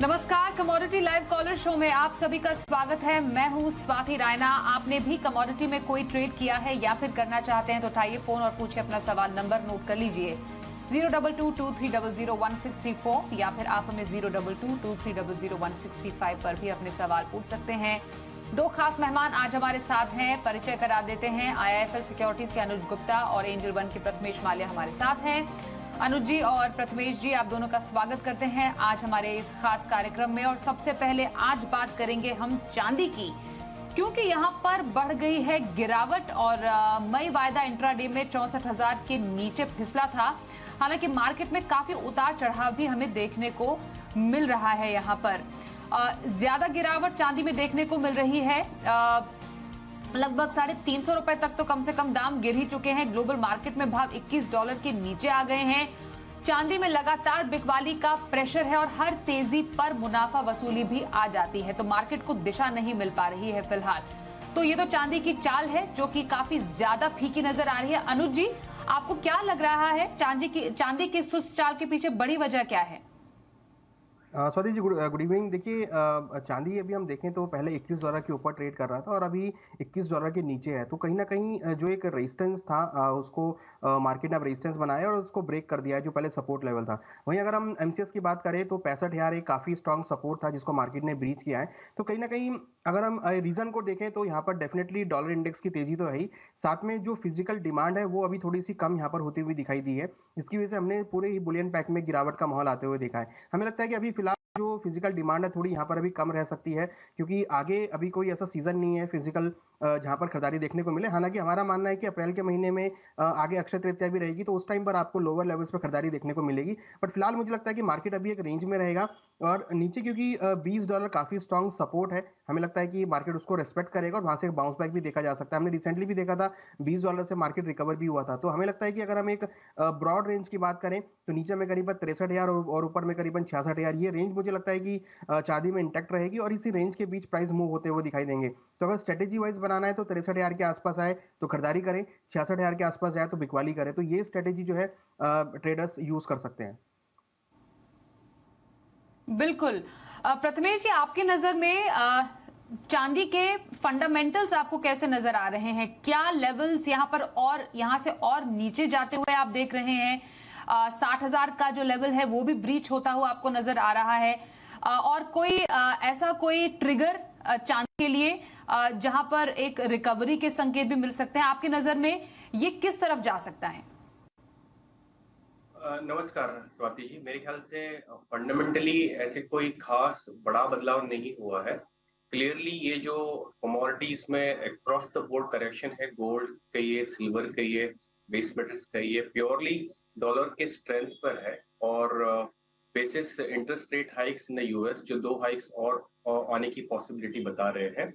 नमस्कार, commodity live collar show में आप सभी का स्वागत है। मैं हूं स्वाति रायना। आपने भी कमोडिटी में कोई ट्रेड किया है या फिर करना चाहते हैं तो उठाइए फोन और पूछिए अपना सवाल। नंबर नोट कर लीजिए 02223001634 या फिर आप हमें 02223001635 पर भी अपने सवाल पूछ सकते हैं। दो खास मेहमान आज हमारे साथ हैं, परिचय करा देते हैं। IIFL सिक्योरिटीज के अनुज गुप्ता और एंजल वन के प्रथमेश माल्या हमारे साथ हैं। अनुज जी और प्रथमेश जी, आप दोनों का स्वागत करते हैं आज हमारे इस खास कार्यक्रम में। और सबसे पहले आज बात करेंगे हम चांदी की, क्योंकि यहाँ पर बढ़ गई है गिरावट और मई वायदा इंट्राडे में 64,000 के नीचे फिसला था। हालांकि मार्केट में काफी उतार चढ़ाव भी हमें देखने को मिल रहा है। यहाँ पर ज्यादा गिरावट चांदी में देखने को मिल रही है। लगभग $350 तक तो कम से कम दाम गिर ही चुके हैं। ग्लोबल मार्केट में भाव $21 के नीचे आ गए हैं। चांदी में लगातार बिकवाली का प्रेशर है और हर तेजी पर मुनाफा वसूली भी आ जाती है, तो मार्केट को दिशा नहीं मिल पा रही है फिलहाल। तो ये तो चांदी की चाल है जो कि काफी ज्यादा फीकी नजर आ रही है। अनुज जी, आपको क्या लग रहा है चांदी की सुस्त चाल के पीछे बड़ी वजह क्या है? Swati ji, good evening. देखिए, चांदी अभी हम देखें तो पहले $21 के ऊपर ट्रेड कर रहा था और अभी $21 के नीचे है। तो कहीं ना कहीं जो एक रेजिस्टेंस था उसको मार्केट ने अब रेजिस्टेंस बनाया और उसको ब्रेक कर दिया है, जो पहले सपोर्ट लेवल था। वहीं अगर हम MCX की बात करें तो 65,000 एक काफ़ी स्ट्रॉन्ग सपोर्ट था जिसको मार्केट ने ब्रीच किया है। तो कहीं ना कहीं अगर हम रीजन को देखें तो यहाँ पर डेफिनेटली डॉलर इंडेक्स की तेजी तो है ही, साथ में जो फिजिकल डिमांड है वो अभी थोड़ी सी कम यहाँ पर होती हुई दिखाई दी है, जिसकी वजह से हमने पूरे ही बुलियन पैक में गिरावट का माहौल आते हुए देखा है। हमें लगता है कि अभी फिलहाल जो फिजिकल डिमांड है थोड़ी यहाँ पर अभी कम रह सकती है, क्योंकि आगे अभी कोई ऐसा सीजन नहीं है फिजिकल जहाँ पर खरीदारी देखने को मिले। हालांकि हमारा मानना है कि अप्रैल के महीने में आगे अक्षय तृतीया भी रहेगी, तो उस टाइम पर आपको लोअर लेवल्स पर खरीदारी देखने को मिलेगी। बट फिलहाल मुझे लगता है कि मार्केट अभी एक रेंज में रहेगा और नीचे, क्योंकि $20 काफी स्ट्रॉन्ग सपोर्ट है। हमें लगता है कि मार्केट उसको रेस्पेक्ट करेगा और वहां से बाउंस बैक भी देखा जा सकता है। हमने रिसेंटली भी देखा था $20 से मार्केट रिकवर भी हुआ था। तो हमें लगता है कि अगर हम एक ब्रॉड रेंज की बात करें तो नीचे में करीबन 63,000 और ऊपर में करीबन 66,000, ये रेंज मुझे लगता है कि चांदी में इंटैक्ट रहेगी और इसी रेंज के बीच प्राइस मूव होते हुए दिखाई देंगे। तो अगर स्ट्रेटेजी वाइज बनाना है तो 63,000 के आसपास आए तो खरीदारी करें, 66,000 के आसपास जाए तो बिकवाली करें। तो ये स्ट्रेटेजी जो है ट्रेडर्स यूज कर सकते हैं। बिल्कुल। प्रथमेश जी, आपकी नजर में चांदी के फंडामेंटल्स आपको कैसे नजर आ रहे हैं? क्या लेवल्स यहाँ पर और यहाँ से और नीचे जाते हुए आप देख रहे हैं? 60,000 का जो लेवल है वो भी ब्रीच होता हुआ आपको नजर आ रहा है। और कोई ऐसा कोई ट्रिगर चांदी के लिए जहां पर एक रिकवरी के संकेत भी मिल सकते हैं? आपकी नजर में ये किस तरफ जा सकता है? नमस्कार स्वाति जी, मेरे ख्याल से फंडामेंटली ऐसे कोई खास बड़ा बदलाव नहीं हुआ है। क्लियरली ये जो कमोडिटीज में अक्रॉस द बोर्ड करेक्शन है, गोल्ड कहिए, सिल्वर कहिए, बेस मेटल्स कहिए, प्योरली डॉलर के स्ट्रेंथ पर है और basis interest rate hikes in the US जो 2 हाइक्स और आने की पॉसिबिलिटी बता रहे हैं।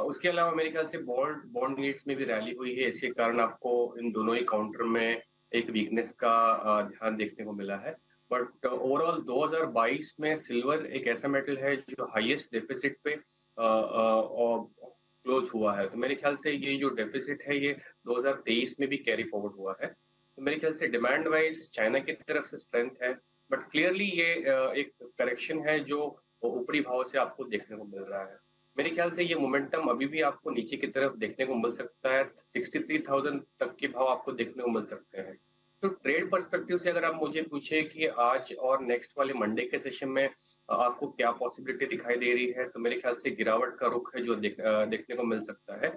उसके अलावा मेरे ख्याल से बॉन्ड यील्ड्स में भी रैली हुई है, इसके कारण आपको इन दोनों ही काउंटर में एक वीकनेस का ध्यान देखने को मिला है। बट ओवरऑल 2022 में सिल्वर एक ऐसा मेटल है जो हाईएस्ट डेफिसिट पे क्लोज हुआ है। तो मेरे ख्याल से ये जो डेफिसिट है ये 2023 में भी कैरी फॉरवर्ड हुआ है। तो मेरे ख्याल से डिमांड वाइज चाइना की तरफ से स्ट्रेंथ है, बट क्लियरली ये एक करेक्शन है जो ऊपरी भाव से आपको देखने को मिल रहा है। मेरे ख्याल से ये मोमेंटम अभी भी आपको नीचे की तरफ देखने को मिल सकता है। 63,000 तक के भाव आपको देखने को मिल सकते हैं। तो ट्रेड पर्सपेक्टिव से अगर आप मुझे पूछे कि आज और नेक्स्ट वाले मंडे के सेशन में आपको क्या पॉसिबिलिटी दिखाई दे रही है, तो मेरे ख्याल से गिरावट का रुख है जो देखने को मिल सकता है।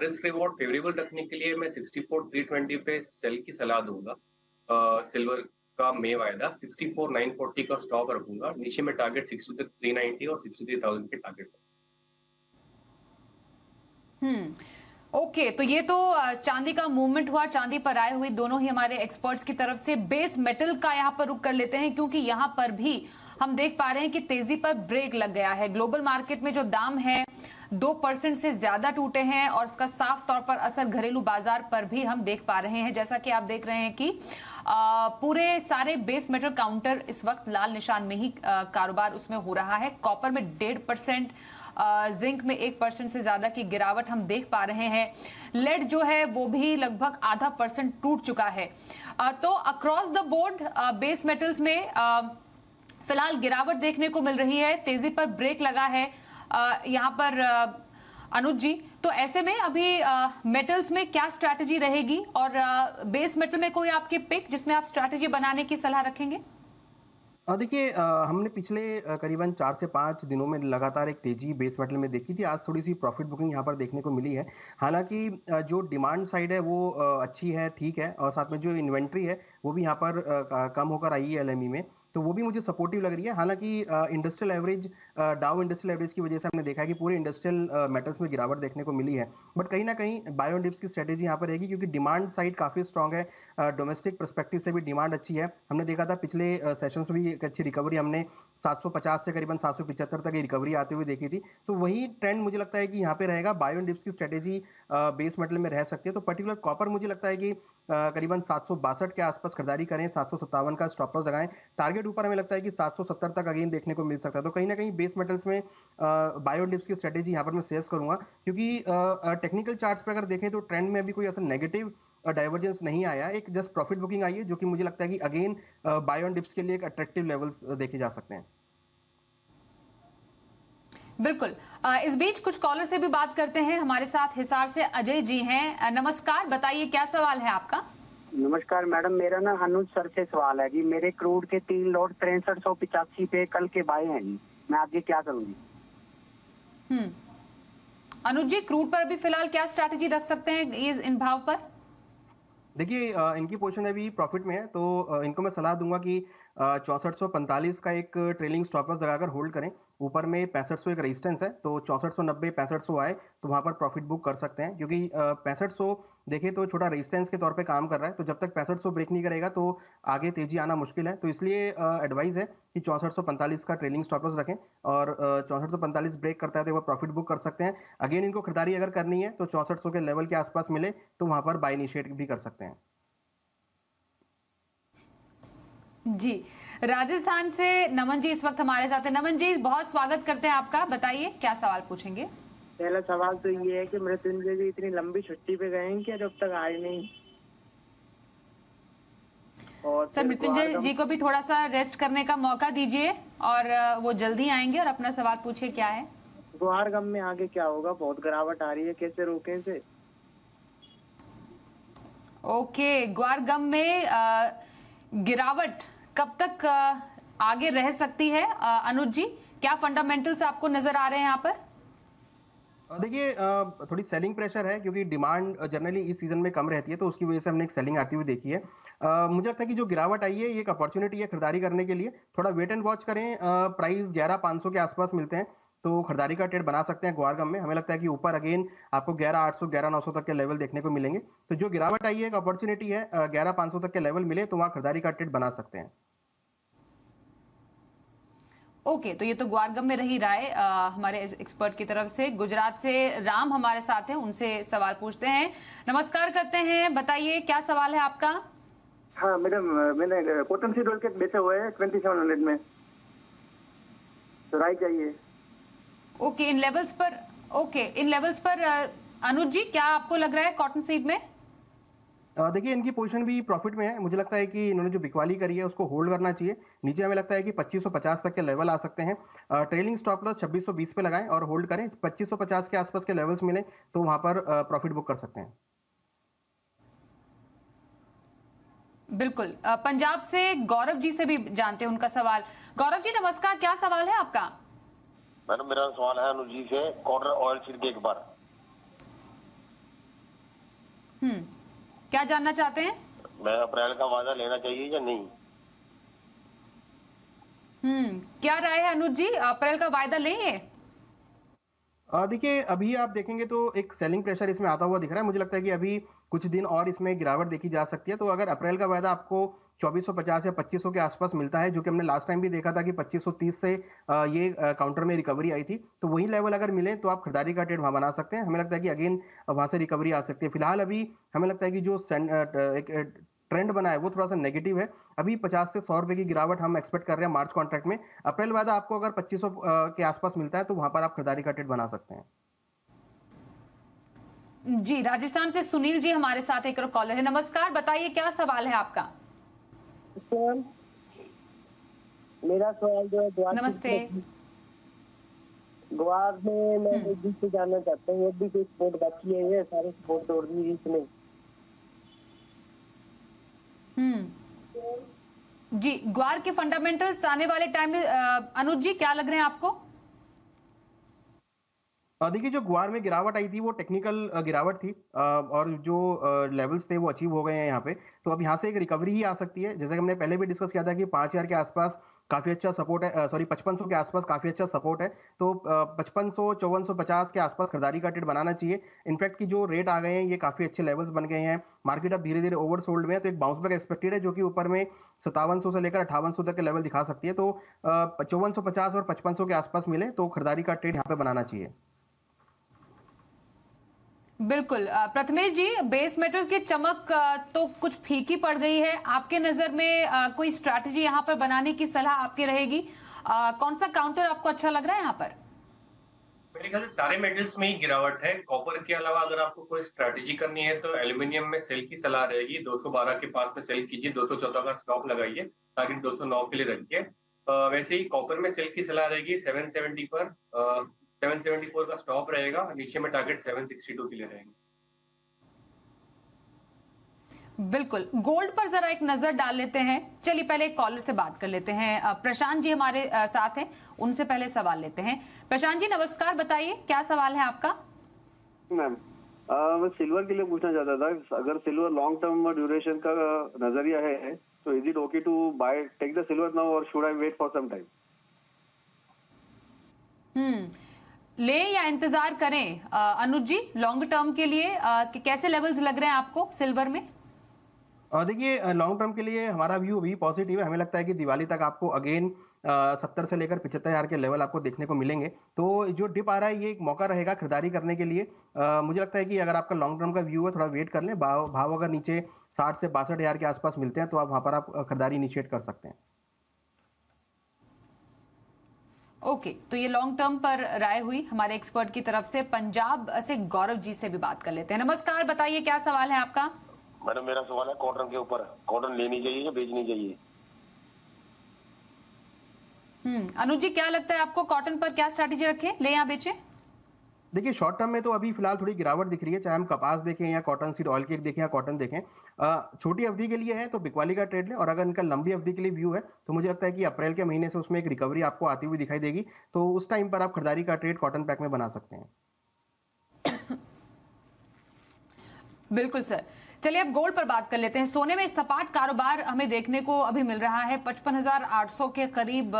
रिस्क रिवॉर्ड फेवरेबल रखने के लिए मैं 64,320 पे सेल की सलाह दूंगा। सिल्वर का मे वायदा 64,940 का स्टॉप रखूंगा। नीचे में टारगेट 63,390 और 63,000 के टारगेट। ओके, तो ये तो चांदी का मूवमेंट हुआ, चांदी पर आए हुए दोनों ही हमारे एक्सपर्ट्स की तरफ से। बेस मेटल का यहाँ पर रुक कर लेते हैं, क्योंकि यहाँ पर भी हम देख पा रहे हैं कि तेजी पर ब्रेक लग गया है। ग्लोबल मार्केट में जो दाम है 2% से ज्यादा टूटे हैं और इसका साफ तौर पर असर घरेलू बाजार पर भी हम देख पा रहे हैं। जैसा कि आप देख रहे हैं कि पूरे सारे बेस मेटल काउंटर इस वक्त लाल निशान में ही कारोबार उसमें हो रहा है। कॉपर में 1.5%, जिंक में 1% से ज्यादा की गिरावट हम देख पा रहे हैं। लेड जो है वो भी लगभग 0.5% टूट चुका है। तो across the board base metals में फिलहाल गिरावट देखने को मिल रही है, तेजी पर ब्रेक लगा है यहाँ पर अनुज जी। तो ऐसे में अभी मेटल्स में क्या स्ट्रैटेजी रहेगी और बेस मेटल में कोई आपके पिक जिसमें आप स्ट्रैटेजी बनाने की सलाह रखेंगे? देखिए, हमने पिछले करीबन 4 से 5 दिनों में लगातार एक तेजी बेस मेटल में देखी थी। आज थोड़ी-सी प्रॉफिट बुकिंग यहाँ पर देखने को मिली है। हालाँकि जो डिमांड साइड है वो अच्छी है, ठीक है, और साथ में जो इन्वेंट्री है वो भी यहाँ पर कम होकर आई है एलएमई में, तो वो भी मुझे सपोर्टिव लग रही है। हालाँकि इंडस्ट्रियल एवरेज, डाउ इंडस्ट्रियल एवरेज की वजह से हमने देखा है कि पूरे इंडस्ट्रियल मेटल्स में गिरावट देखने को मिली है। बट कहीं न कहीं बाय ऑन डिप्स की स्ट्रैटेजी यहाँ पर रहेगी, क्योंकि डिमांड साइड काफ़ी स्ट्रॉन्ग है। डोमेस्टिक पर्सपेक्टिव से भी डिमांड अच्छी है। हमने देखा था पिछले सेशंस में भी एक अच्छी रिकवरी हमने 750 से करीबन 775 तक की रिकवरी आते हुए देखी थी। तो वही ट्रेंड मुझे लगता है कि यहाँ पे रहेगा। बाय ऑन डिप्स की स्ट्रैटेजी बेस मेटल में रह सकती है। तो पर्टिकुलर कॉपर मुझे लगता है कि करीबन 762 के आसपास खरीदारी करें, 757 का स्टॉप लॉस लगाएं। टारगेट ऊपर हमें लगता है कि 770 तक अगेन देखने को मिल सकता है। तो कहीं ना कहीं बेस मेटल्स में बाय ऑन डिप्स की स्ट्रैटेजी यहाँ पर मैं शेयर करूंगा, क्योंकि टेक्निकल चार्ट्स पर अगर देखें तो ट्रेंड में अभी कोई ऐसा नेगेटिव डाइवर्जेंस नहीं आया। एक जस्ट प्रॉफिट बुकिंग आई है, जो कि मुझे लगता है कि अगेन बाय ऑन डिप्स के लिए एक अट्रैक्टिव लेवल्स देखे जा सकते हैं। बिल्कुल। इस बीच कुछ कॉलर से भी बात करते हैं। हमारे साथ हिसार से अजय जी हैं। नमस्कार, बताइए क्या सवाल है आपका? नमस्कार मैडम, मेरा ना अनुज सर से सवाल है कि मेरे क्रूड के 3 लॉट 6385 पे कल के बाय हैं जी, मैं आगे क्या करूंगी? अनुज जी, क्रूड पर अभी फिलहाल क्या स्ट्रैटेजी रख सकते हैं इन भाव पर? देखिए, इनकी पोजीशन अभी प्रॉफिट में है, तो इनको मैं सलाह दूंगा कि 6445 का एक ट्रेलिंग स्टॉप लॉस लगाकर होल्ड करें। ऊपर में 6500 एक रेजिस्टेंस है, तो 6490 6500 आए तो वहां पर प्रॉफिट बुक कर सकते हैं, क्योंकि 6500 देखें तो छोटा रेजिस्टेंस के तौर पे काम कर रहा है। तो जब तक 6500 ब्रेक नहीं करेगा तो आगे तेजी आना मुश्किल है। तो इसलिए एडवाइस है कि 6445 का ट्रेलिंग स्टॉप लॉस रखें, और 6445 ब्रेक करता है तो वो प्रॉफिट बुक कर सकते हैं। अगेन इनको खरीदारी अगर करनी है तो 6400 के लेवल के आसपास मिले तो वहां पर बाय इनिशिएट भी कर सकते हैं। जी, राजस्थान से नमन जी इस वक्त हमारे साथ है। नमन जी, बहुत स्वागत करते हैं आपका। बताइए क्या सवाल पूछेंगे? पहला सवाल तो ये है कि मृत्युंजय जी इतनी लंबी छुट्टी पे गए हैं कि जब तक आए नहीं। और सर, मृत्युंजय जी को भी थोड़ा सा रेस्ट करने का मौका दीजिए और वो जल्दी आएंगे। और अपना सवाल पूछिए, क्या है? गुहारगम में आगे क्या होगा? बहुत गिरावट आ रही है, कैसे रोकें इसे? ओके, ग्वारगम में गिरावट कब तक आगे रह सकती है? अनुज जी, क्या फंडामेंटल्स आपको नजर आ रहे हैं यहाँ पर? देखिए, थोड़ी सेलिंग प्रेशर है, क्योंकि डिमांड जनरली इस सीजन में कम रहती है, तो उसकी वजह से हमने एक सेलिंग आती हुई देखी है। मुझे लगता है कि जो गिरावट आई है ये एक अपॉर्चुनिटी है खरीदारी करने के लिए। थोड़ा वेट एंड वॉच करें। प्राइस 11500 के आसपास मिलते हैं तो खरीदारी का ट्रेड बना सकते हैं ग्वारगम में। हमें लगता है कि ऊपर अगेन आपको 11800 11900 तक के लेवल देखने को मिलेंगे। तो जो गिरावट आई है एक अपॉर्चुनिटी है। 11500 तक के लेवल मिले तो वहां खरीदारी का ट्रेड बना सकते हैं। ओके, तो ये तो ग्वारगम में रही राय हमारे एक्सपर्ट की तरफ से। गुजरात से राम हमारे साथ हैं, उनसे सवाल पूछते हैं। नमस्कार करते हैं, बताइए क्या सवाल है आपका? हाँ मैडम, मैंने कॉटन सीड ऑयल के बेचे हुए हैं 2700 में, तो राय चाहिए। ओके, इन लेवल्स पर अनुज जी क्या आपको लग रहा है कॉटन सीड में? देखिए, इनकी पोजीशन भी प्रॉफिट में है। मुझे लगता है कि इन्होंने जो बिकवाली करी है उसको होल्ड करना चाहिए। नीचे हमें लगता है कि 2550 तक के लेवल आ सकते हैं। ट्रेलिंग स्टॉप लॉस 2620 पे लगाएं और होल्ड करें। 2550 के आसपास के लेवल्स मिले तो वहां पर प्रॉफिट बुक कर सकते हैं। बिल्कुल। पंजाब से गौरव जी से भी जानते हैं उनका सवाल। गौरव जी नमस्कार, क्या सवाल है आपका? मैडम, मेरा सवाल है अनुज जी से कॉटन ऑयल सीड के एक बार। क्या जानना चाहते हैं? मैं अप्रैल का वादा लेना चाहिए या नहीं? क्या राय है अनुज जी, अप्रैल का वायदा लेंगे? देखिए, अभी आप देखेंगे तो एक सेलिंग प्रेशर इसमें आता हुआ दिख रहा है। मुझे लगता है कि अभी कुछ दिन और इसमें गिरावट देखी जा सकती है। तो अगर अप्रैल का वायदा आपको 2450 या 2500 के आसपास मिलता है, जो कि हमने लास्ट टाइम भी देखा था कि 2530 से ये काउंटर में रिकवरी आई थी, तो वही लेवल अगर मिले तो आप खरीदारी का ट्रेड वहां बना सकते हैं। हमें लगता है कि अगेन वहां से रिकवरी आ सकती है। फिलहाल अभी हमें लगता है कि जो एक ट्रेंड बना है वो थोड़ा सा नेगेटिव है। अभी 50 से 100 रुपए की गिरावट हम एक्सपेक्ट कर रहे हैं मार्च कॉन्ट्रैक्ट में। अप्रैल वायदा आपको अगर 2500 के आसपास मिलता है तो वहां पर आप खरीदारी का ट्रेड बना सकते हैं। जी, राजस्थान से सुनील जी हमारे साथ एक और कॉलर है। नमस्कार, बताइए क्या सवाल है आपका? सर, मेरा सवाल जो है ग्वार नमस्ते। ग्वार में मैं एक चीज से जानना चाहता हूँ, भी कोई स्पोर्ट बाकी है, ये सारे स्पोर्ट तोड़ दी इसने। जी, ग्वार के फंडामेंटल्स आने वाले टाइम में अनुज जी क्या लग रहे हैं आपको? देखिए, जो ग्वार में गिरावट आई थी वो टेक्निकल गिरावट थी, और जो लेवल्स थे वो अचीव हो गए हैं यहाँ पे। तो अब यहाँ से एक रिकवरी ही आ सकती है। जैसे कि हमने पहले भी डिस्कस किया था कि 5000 के आसपास काफी अच्छा सपोर्ट है, सॉरी 5500 के आसपास काफी अच्छा सपोर्ट है। तो 5500 5450 के आसपास खरीदारी का ट्रेड बनाना चाहिए। इनफैक्ट की जो रेट आ गए हैं ये काफी अच्छे लेवल्स बन गए हैं। मार्केट अब धीरे धीरे ओवरसोल्ड में है, तो एक बाउंस बैक एक्सपेक्टेड है जो कि ऊपर में 5700 से लेकर 5800 तक के लेवल दिखा सकती है। तो 5450 और 5500 के आसपास मिले तो खरीदारी का ट्रेड यहाँ पे बनाना चाहिए। बिल्कुल। प्रथमेश जी, बेस मेटल की चमक तो कुछ फीकी पड़ गई है। आपके नजर में कोई स्ट्रैटेजी यहाँ पर बनाने की सलाह आपकी रहेगी? कौन सा काउंटर आपको अच्छा लग रहा है यहाँ पर? मेरे ख्याल से सारे मेटल्स में ही गिरावट है। कॉपर के अलावा अगर आपको कोई स्ट्रैटेजी करनी है तो एल्यूमिनियम में सेल की सलाह रहेगी। 212 के पास में सेल कीजिए, 214 का स्टॉप लगाइए, टारगेट 209 के लिए रखिए। वैसे ही कॉपर में सेल की सलाह रहेगी 770 पर, 774 का स्टॉप रहेगा, नीचे में टारगेट 762 के लिए रहेंगे। बिल्कुल। गोल्ड पर जरा एक नजर डाल लेते हैं। चलिए पहले एक कॉलर से बात कर लेते हैं। प्रशांत जी हमारे साथ हैं, उनसे पहले सवाल लेते हैं। प्रशांत जी नमस्कार, बताइए क्या सवाल है आपका? मैम, मैं सिल्वर के लिए पूछना चाहता था, अगर सिल्वर लॉन्ग टर्म ड्यूरेशन का नजरिया है तो is it okay to buy take the silver now और should I wait for some time? ले या इंतजार करें अनुज जी लॉन्ग टर्म के लिए? कैसे लेवल्स लग रहे हैं आपको सिल्वर में? देखिए, लॉन्ग टर्म के लिए हमारा व्यू भी पॉजिटिव है। हमें लगता है कि दिवाली तक आपको अगेन 70 से लेकर 75,000 के लेवल आपको देखने को मिलेंगे। तो जो डिप आ रहा है ये एक मौका रहेगा खरीदारी करने के लिए। मुझे लगता है कि अगर आपका लॉन्ग टर्म का व्यू है, थोड़ा वेट कर लें। भाव अगर नीचे 60 से 62,000 के आसपास मिलते हैं तो आप वहां पर आप खरीदारी इनिशिएट कर सकते हैं। ओके, तो ये लॉन्ग टर्म पर राय हुई हमारे एक्सपर्ट की तरफ से। पंजाब से गौरव जी से भी बात कर लेते हैं। नमस्कार, बताइए क्या सवाल है आपका? मैडम मेरा सवाल है कॉटन के ऊपर, कॉटन लेनी चाहिए या बेचनी चाहिए? अनुज जी क्या लगता है आपको, कॉटन पर क्या स्ट्रैटेजी रखें, ले या बेचें? देखिए, शॉर्ट टर्म में तो अभी फिलहाल थोड़ी गिरावट दिख रही है, चाहे हम कपास देखें या कॉटन सीड ऑयल केक देखें या कॉटन देखें। छोटी अवधि के लिए है तो बिकवाली का ट्रेड लें, और अगर इनका लंबी अवधि के लिए व्यू है तो मुझे लगता है कि अप्रैल के महीने से उसमें एक रिकवरी आपको आती हुई दिखाई देगी। तो उस टाइम पर आप खरीदारी का ट्रेड कॉटन पैक में बना सकते हैं। बिल्कुल सर। चलिए अब गोल्ड पर बात कर लेते हैं। सोने में सपाट कारोबार हमें देखने को अभी मिल रहा है। 55,800 के करीब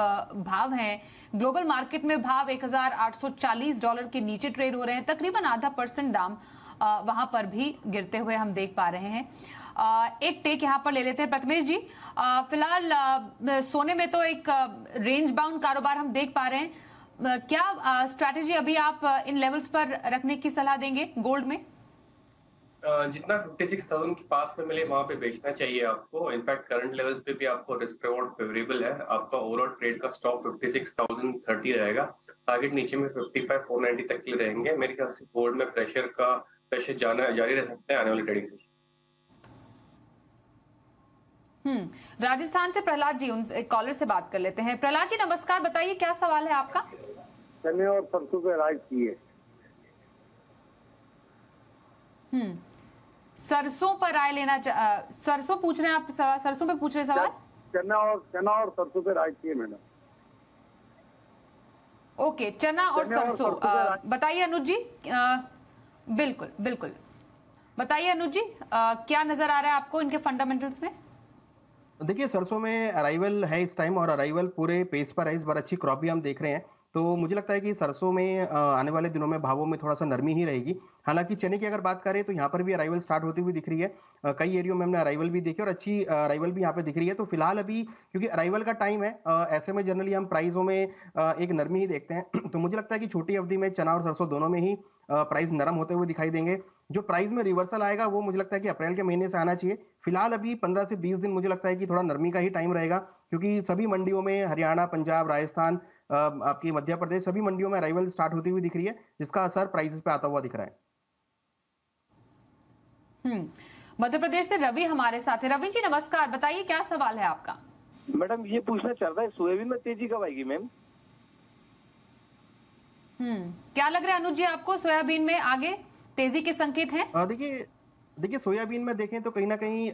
भाव हैं। ग्लोबल मार्केट में भाव $1,840 के नीचे ट्रेड हो रहे हैं। तकरीबन ½ % दाम वहां पर भी गिरते हुए हम देख पा रहे हैं। एक टेक यहां पर ले लेते हैं प्रथमेश जी। फिलहाल सोने में तो एक रेंज बाउंड कारोबार हम देख पा रहे हैं। क्या स्ट्रैटेजी अभी आप इन लेवल्स पर रखने की सलाह देंगे गोल्ड में? जितना 56,000 के पास में मिले वहां पे बेचना चाहिए आपको। इनफैक्ट करंट लेवल्स पे भी आपको रिस्क रिवॉर्ड फेवरेबल है। आपका ओवरऑल ट्रेड का स्टॉप 56,030 रहेगा, टारगेट नीचे में 55,490 तक के लिए रहेंगे। मेरे ख्याल से गोल्ड में प्रेशर जाना जारी रह सकते हैं आने वाली ट्रेडिंग सेशन। राजस्थान से प्रहलाद जी, उन कॉलर से बात कर लेते हैं। प्रहलाद जी नमस्कार, बताइए क्या सवाल है आपका? चने और सरसों पे राइस की है। सरसों पर राय लेना सरसों पूछ रहे हैं आप? सरसों पे पूछ रहे सवाल? चना और सरसों पे राइस की है मैडम। ओके, चना और सरसों बताइए अनुज जी। बिल्कुल बिल्कुल, बताइए अनुज जी, क्या नजर आ रहा है आपको इनके फंडामेंटल्स में? देखिए, सरसों में अराइवल है इस टाइम, और अराइवल पूरे पेस पर है। इस बार अच्छी क्रॉप भी हम देख रहे हैं। तो मुझे लगता है कि सरसों में आने वाले दिनों में भावों में थोड़ा सा नरमी ही रहेगी। हालांकि चने की अगर बात करें तो यहाँ पर भी अराइवल स्टार्ट होती हुई दिख रही है। कई एरियो में हमने अराइवल भी देखी और अच्छी अराइवल भी यहाँ पे दिख रही है। तो फिलहाल अभी क्योंकि अराइवल का टाइम है, ऐसे में जनरली हम प्राइसों में एक नरमी ही देखते हैं। तो मुझे लगता है कि छोटी अवधि में चना और सरसों दोनों में ही प्राइस नरम होते हुए दिखाई देंगे। जो प्राइस में रिवर्सल आएगा वो मुझे लगता है कि अप्रैल के महीने से आना चाहिए। फिलहाल अभी 15 से 20 दिन मुझे लगता है कि थोड़ा नरमी का ही टाइम रहेगा, क्योंकि सभी मंडियों में हरियाणा, पंजाब, राजस्थान, आपकी मध्य प्रदेश, सभी मंडियों में अराइवल स्टार्ट होती हुई दिख रही है, जिसका असर प्राइसेस पे आता हुआ दिख रहा है। मध्य प्रदेश से रवि हमारे साथ है। रवि जी नमस्कार, बताइए क्या सवाल है आपका? मैडम ये पूछना चाह रहा है सोयाबीन में तेजी कब आएगी मैम? क्या लग रहा है अनुज जी आपको, सोयाबीन में आगे तेजी के संकेत हैं? देखिए सोयाबीन में देखें तो कहीं ना कहीं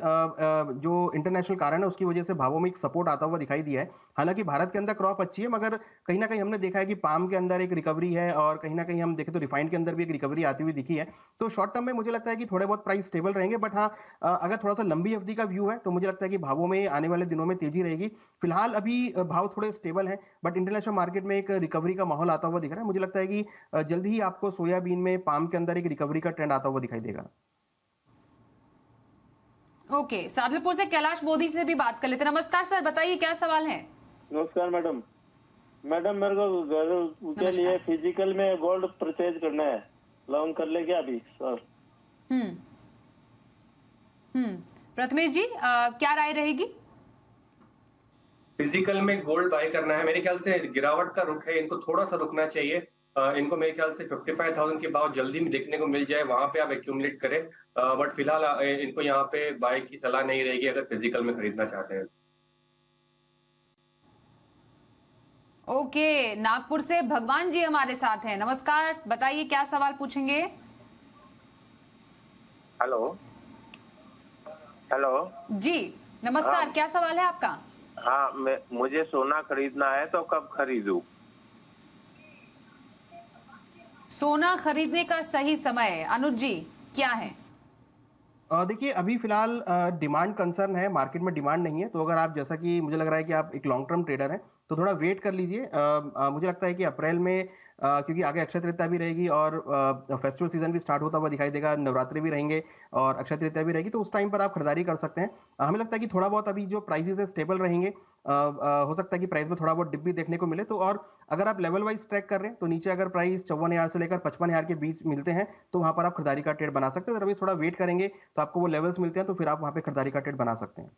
जो इंटरनेशनल कारण है उसकी वजह से भावों में एक सपोर्ट आता हुआ दिखाई दिया है। हालांकि भारत के अंदर क्रॉप अच्छी है, मगर कहीं ना कहीं हमने देखा है कि पाम के अंदर एक रिकवरी है और कहीं ना कहीं हम देखें तो रिफाइंड के अंदर भी एक रिकवरी आती हुई दिखी है। तो शॉर्ट टर्म में मुझे लगता है कि थोड़े बहुत प्राइस स्टेबल रहेंगे, बट हाँ अगर थोड़ा सा लंबी अवधि का व्यू है तो मुझे लगता है कि भावों में आने वाले दिनों में तेजी रहेगी। फिलहाल अभी भाव थोड़े स्टेबल है, बट इंटरनेशनल मार्केट में एक रिकवरी का माहौल आता हुआ दिख रहा है। मुझे लगता है कि जल्दी ही आपको सोयाबीन में पाम के अंदर एक रिकवरी का ट्रेंड आता हुआ दिखाई देगा। ओके, सादुलपुर से कैलाश मोदी से भी बात कर लेते हैं। नमस्कार सर, बताइए क्या सवाल है? नमस्कार मैडम। मैडम मेरे को घर के लिए फिजिकल में गोल्ड परचेज करना है, लॉन्ग कर ले क्या अभी सर? प्रथमेश जी क्या राय रहेगी? फिजिकल में गोल्ड बाय करना है, मेरे ख्याल से गिरावट का रुख है, इनको थोड़ा सा रुकना चाहिए। इनको मेरे ख्याल से 55,000 के भाव जल्दी में देखने को मिल जाए, वहां पे आप एक्यूमुलेट करें। बट फिलहाल इनको यहाँ पे बाय की सलाह नहीं रहेगी अगर फिजिकल में खरीदना चाहते हैं। ओके, नागपुर से भगवान जी हमारे साथ हैं। नमस्कार, बताइए क्या सवाल पूछेंगे? हेलो हेलो जी नमस्कार, क्या सवाल है आपका? हाँ, मुझे सोना खरीदना है तो कब खरीदूं? सोना खरीदने का सही समय अनुज जी क्या है? देखिए अभी फिलहाल डिमांड कंसर्न है, मार्केट में डिमांड नहीं है। तो अगर आप, जैसा कि मुझे लग रहा है कि आप एक लॉन्ग टर्म ट्रेडर हैं, तो थोड़ा वेट कर लीजिए। मुझे लगता है कि अप्रैल में क्योंकि आगे अक्षय तृतीया भी रहेगी और फेस्टिवल सीजन भी स्टार्ट होता हुआ दिखाई देगा, नवरात्रि भी रहेंगे और अक्षय तृतीया भी रहेगी, तो उस टाइम पर आप खरीदारी कर सकते हैं। हमें लगता है कि थोड़ा बहुत अभी जो प्राइसेस है स्टेबल रहेंगे। हो सकता है कि प्राइस में थोड़ा बहुत डिप भी देखने को मिले। तो और अगर आप लेवल वाइज ट्रैक कर रहे हैं तो नीचे अगर प्राइस 54,000 से लेकर 55,000 के बीच मिलते हैं तो वहां पर आप खरीदारी का ट्रेड बना सकते हैं। अगर अभी थोड़ा वेट करेंगे तो आपको वो लेवल्स मिलते हैं तो फिर आप वहां पे खरीदारी का ट्रेड बना सकते हैं।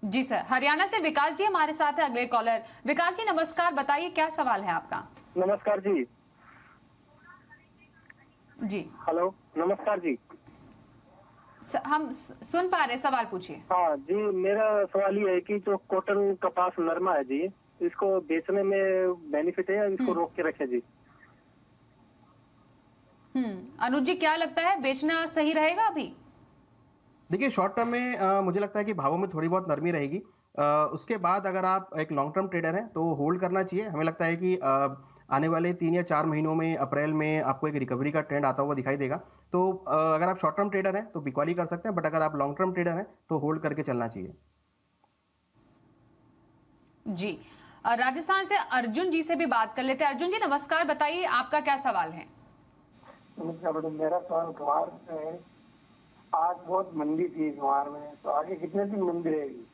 जी सर, हरियाणा से विकास जी हमारे साथ है अगले कॉलर। विकास जी नमस्कार, बताइए क्या सवाल है आपका? नमस्कार जी। जी हेलो नमस्कार जी। हम सुन पा रहे हैं, सवाल पूछिए। हाँ जी, मेरा सवाल ये है कि जो कॉटन कपास नरमा है जी, इसको बेचने में बेनिफिट है या इसको रोक के रखे जी? अनुज जी क्या लगता है, बेचना सही रहेगा अभी? देखिए शॉर्ट टर्म में मुझे लगता है कि भावों में थोड़ी बहुत नरमी रहेगी। उसके बाद अगर आप एक लॉन्ग टर्म ट्रेडर हैं तो होल्ड करना चाहिए। हमें लगता है कि आने वाले 3 या 4 महीनों में अप्रैल में आपको एक रिकवरी का ट्रेंड आता हुआ दिखाई देगा। तो अगर आप शॉर्ट टर्म ट्रेडर हैं तो बिकवाली कर सकते हैं, बट अगर आप लॉन्ग टर्म ट्रेडर हैं तो होल्ड करके चलना चाहिए। जी राजस्थान से अर्जुन जी से भी बात कर लेते हैं। अर्जुन जी नमस्कार, बताइए आपका क्या सवाल है? मेरा सवाल ग्वार है। आज बहुत मंदी थी ग्वार में, तो आगे कितने दिन मंदी रहेगी?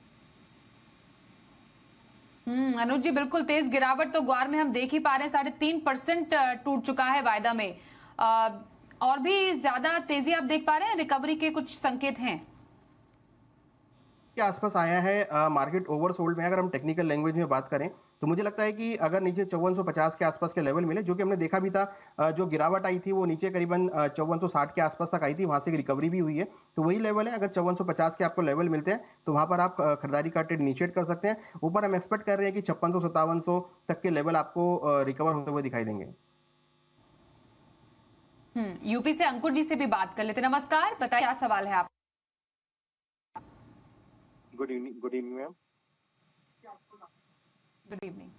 अनुज जी बिल्कुल तेज गिरावट तो ग्वार में हम देख ही पा रहे हैं, 3.5% टूट चुका है वायदा में। और भी ज्यादा तेजी आप देख पा रहे हैं? रिकवरी के कुछ संकेत हैं के आसपास आया है। मार्केट ओवरसोल्ड में अगर हम टेक्निकल लैंग्वेज में बात करें तो मुझे लगता है कि अगर नीचे 5450 के आसपास के लेवल मिले, जो कि हमने देखा भी था, जो गिरावट आई थी वो नीचे करीबन 5460 के आसपास तक आई थी, वहां से रिकवरी भी हुई है। तो वही लेवल है, अगर 5450 के आपको लेवल मिलते हैं तो वहां पर आप खरीदारी का ट्रेड इनिशिएट कर सकते हैं। ऊपर हम एक्सपेक्ट कर रहे हैं कि 5600-5700 तक के लेवल आपको रिकवर होते हुए दिखाई देंगे। यूपी से अंकुर जी से भी बात कर लेते हैं। नमस्कार, बताइए क्या सवाल है आप? Good evening ma'am. Good evening,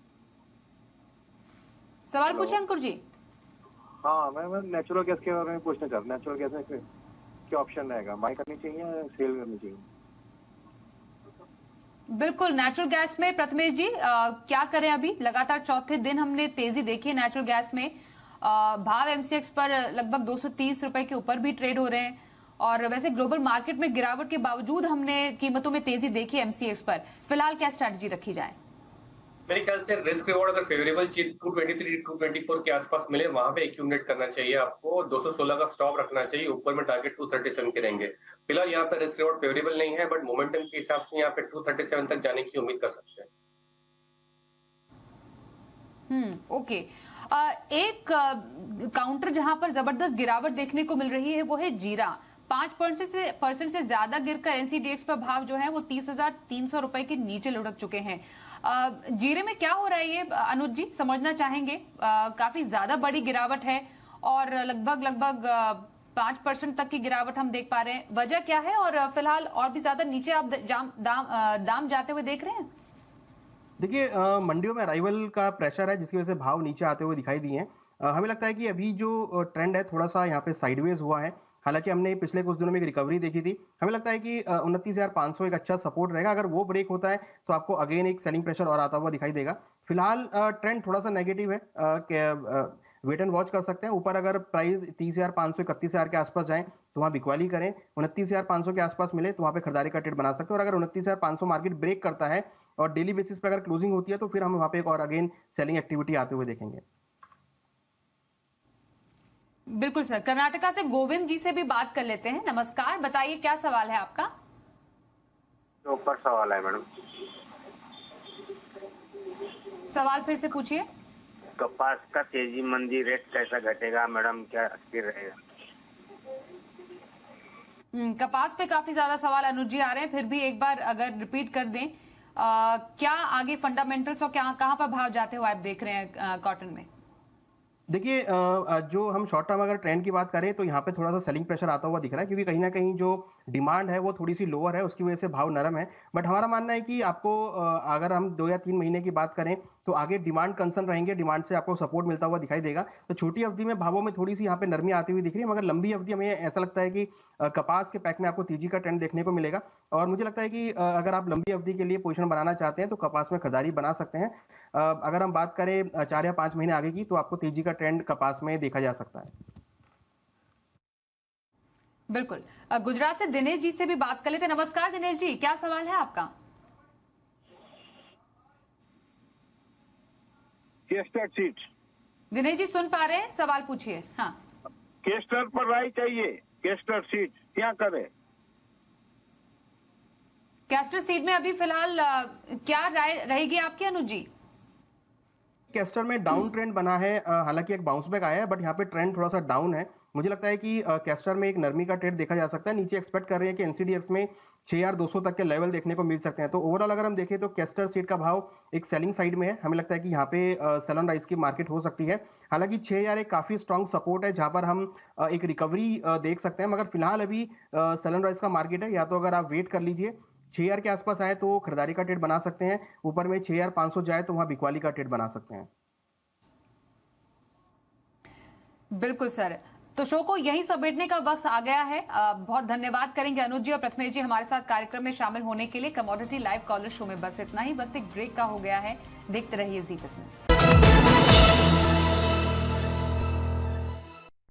सवाल पूछे अंकुर जी। हाँ मैं नेचुरल गैस के बारे में पूछना चाहता हूँ। नेचुरल गैस में क्या ऑप्शन रहेगा, बाय करनी चाहिए या सेल करनी चाहिए? बिल्कुल, नेचुरल गैस में प्रथमेश जी क्या करें? अभी लगातार चौथे दिन हमने तेजी देखी है नेचुरल गैस में। भाव एमसीएक्स पर लगभग 230 रुपए के ऊपर भी ट्रेड हो रहे हैं और वैसे ग्लोबल मार्केट में गिरावट के बावजूद हमने कीमतों में तेजी देखी एमसीएक्स पर। फिलहाल क्या स्ट्रैटेजी रखी जाए? मेरे ख्याल से रिस्क रिवॉर्ड अगर फेवरेबल चीज 223-224 के आसपास मिले वहां पे एक्यूमुलेट करना चाहिए आपको। 216 का स्टॉप रखना चाहिए, ऊपर में टारगेट 237 के रहेंगे। फिलहाल यहाँ पे रिस्क रिवॉर्ड फेवरेबल नहीं है, बट मोमेंटम के हिसाब से यहाँ पे 237 तक जाने की उम्मीद कर सकते हैं। ओके, एक काउंटर जहां पर जबरदस्त गिरावट देखने को मिल रही है वो है जीरा। 5% से ज्यादा गिरकर एनसीडीएक्स पर भाव जो है वो 30,300 रुपए के नीचे लुढ़क चुके हैं। जीरे में क्या हो रहा है ये अनुज जी, समझना चाहेंगे। काफी ज्यादा बड़ी गिरावट है और लगभग 5% तक की गिरावट हम देख पा रहे हैं। वजह क्या है और फिलहाल और भी ज्यादा नीचे आप दाम जाते हुए देख रहे हैं? देखिए, मंडियों में अराइवल का प्रेशर है जिसकी वजह से भाव नीचे आते हुए दिखाई दिए हैं। हमें लगता है कि अभी जो ट्रेंड है थोड़ा सा यहाँ पे साइडवेज हुआ है। हालांकि हमने पिछले कुछ दिनों में एक रिकवरी देखी थी। हमें लगता है कि 29,500 एक अच्छा सपोर्ट रहेगा। अगर वो ब्रेक होता है तो आपको अगेन एक सेलिंग प्रेशर और आता हुआ दिखाई देगा। फिलहाल ट्रेंड थोड़ा सा नेगेटिव है, वेट एंड वॉच कर सकते हैं। ऊपर अगर प्राइस 30,500 31,000 के आसपास जाए तो वहाँ बिकवाली करें। 29,500 के आसपास मिले तो वहाँ पे खरीदारी का ट्रेड बना सकते हैं। और अगर 29,500 मार्केट ब्रेक करता है और डेली बेसिस पे अगर क्लोजिंग होती है तो फिर हम वहाँ पे एक और अगेन सेलिंग एक्टिविटी आते हुए देखेंगे। बिल्कुल सर, कर्नाटका से गोविंद जी से भी बात कर लेते हैं। नमस्कार, बताइए क्या सवाल है आपका? ऊपर सवाल है मैडम। सवाल फिर से पूछिए। कपास का तेजी मंदी रेट कैसा घटेगा मैडम, क्या स्थिर रहेगा? कपास पे काफी ज्यादा सवाल अनुज जी आ रहे हैं, फिर भी एक बार अगर रिपीट कर दें, क्या आगे फंडामेंटल्स और कहाँ पर भाव जाते हुए आप देख रहे हैं कॉटन में? देखिए, जो हम शॉर्ट टर्म अगर ट्रेंड की बात करें तो यहाँ पे थोड़ा सा सेलिंग प्रेशर आता हुआ दिख रहा है, क्योंकि कहीं ना कहीं जो डिमांड है वो थोड़ी सी लोअर है, उसकी वजह से भाव नरम है। बट हमारा मानना है कि आपको अगर हम 2 या 3 महीने की बात करें तो आगे डिमांड कंसर्न रहेंगे, डिमांड से आपको सपोर्ट मिलता हुआ दिखाई देगा। तो छोटी अवधि में भावों में थोड़ी सी यहाँ पे नरमी आती हुई दिख रही है, मगर लंबी अवधि हमें ऐसा लगता है कि कपास के पैक में आपको तेजी का ट्रेंड देखने को मिलेगा। और मुझे लगता है कि अगर आप लंबी अवधि के लिए पोजीशन बनाना चाहते हैं तो कपास में खरीदारी बना सकते हैं। अगर हम बात करें 4 या 5 महीने आगे की तो आपको तेजी का ट्रेंड कपास में देखा जा सकता है। बिल्कुल। गुजरात से दिनेश जी से भी बात कर लेते हैं। नमस्कार दिनेश जी, क्या सवाल है आपका? Castor seed. दिनेश जी सुन पा रहे हैं? सवाल पूछिए। हाँ, केस्टर पर राय चाहिए, केस्टर सीड क्या करे? कैस्टर सीड में अभी फिलहाल क्या राय रहेगी आपकी अनुज जी? कैस्टर में डाउन ट्रेंड बना है, हालांकि एक बाउंस बैक आया है, बट यहाँ पे ट्रेंड थोड़ा सा डाउन है। मुझे लगता है कि कैस्टर में एक नरमी का ट्रेड देखा जा सकता है। नीचे एक्सपेक्ट कर रहे हैं कि एनसीडीएक्स में 6,200 तक के लेवल देखने को मिल सकते हैं। तो ओवरऑल अगर हम देखें तो कैस्टर सीड का भाव एक सेलिंग साइड में है। हमें लगता है कि यहाँ पे सेल ऑन राइज की मार्केट हो सकती है। हालांकि 6,000 एक काफी स्ट्रॉन्ग सपोर्ट है जहां पर हम एक रिकवरी देख सकते हैं, मगर फिलहाल अभी सेल ऑन राइज का मार्केट है। या तो अगर आप वेट कर लीजिए, 6,000 के आसपास आए तो खरीदारी का ट्रेड बना सकते हैं। ऊपर में 6,500 जाए तो वहां बिकवाली का ट्रेड बना सकते हैं। बिल्कुल सर, तो शो को यहीं समेटने का वक्त आ गया है। बहुत धन्यवाद करेंगे अनुज जी और प्रथमेश जी हमारे साथ कार्यक्रम में शामिल होने के लिए। कमोडिटी लाइव कॉलर शो में बस इतना ही। वक्त एक ब्रेक का हो गया है। देखते रहिए जी बिजनेस।